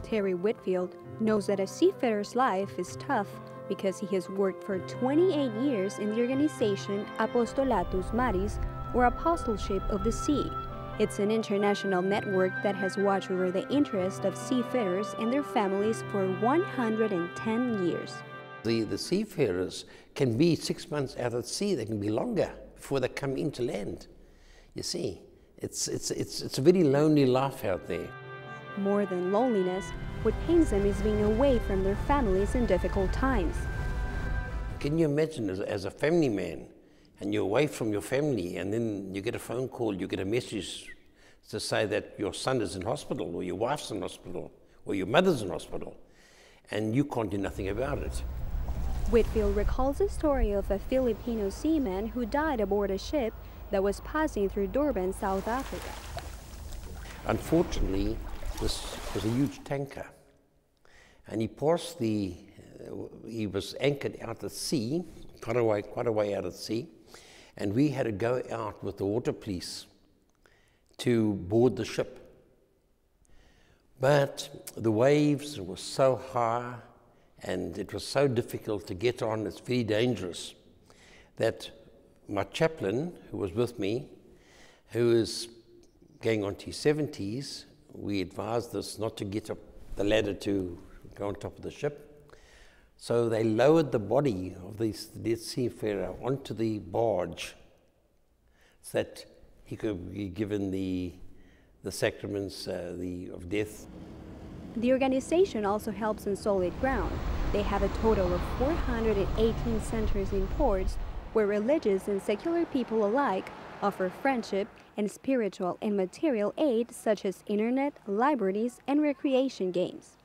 Terry Whitfield knows that a seafarer's life is tough because he has worked for 28 years in the organization Apostolatus Maris, or Apostleship of the Sea. It's an international network that has watched over the interest of seafarers and their families for 110 years. The seafarers can be 6 months out at sea. They can be longer before they come into land. You see, it's a very lonely life out there. More than loneliness, what pains them is being away from their families in difficult times. Can you imagine as a family man, and you're away from your family, and then you get a phone call, you get a message to say that your son is in hospital, or your wife's in hospital, or your mother's in hospital, and you can't do nothing about it. Whitfield recalls the story of a Filipino seaman who died aboard a ship that was passing through Durban, South Africa. Unfortunately, this was a huge tanker, and he was anchored out at sea, quite a way out at sea, and we had to go out with the water police to board the ship. But the waves were so high and it was so difficult to get on, it's very dangerous, that my chaplain, who was with me, who is going on to his 70s, we advised us not to get up the ladder to go on top of the ship. So they lowered the body of the dead seafarer onto the barge so that he could be given the sacraments of death. The organization also helps in solid ground. They have a total of 418 centers in ports where religious and secular people alike offer friendship and spiritual and material aid such as internet, libraries, and recreation games.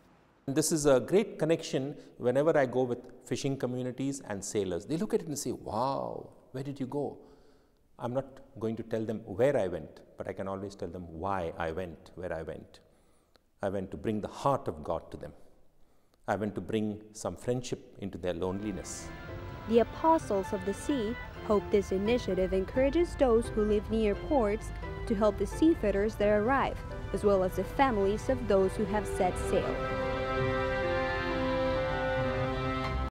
This is a great connection whenever I go with fishing communities and sailors. They look at it and say, wow, where did you go? I'm not going to tell them where I went, but I can always tell them why I went where I went. I went to bring the heart of God to them. I went to bring some friendship into their loneliness. The Apostles of the Sea hope this initiative encourages those who live near ports to help the seafarers that arrive, as well as the families of those who have set sail.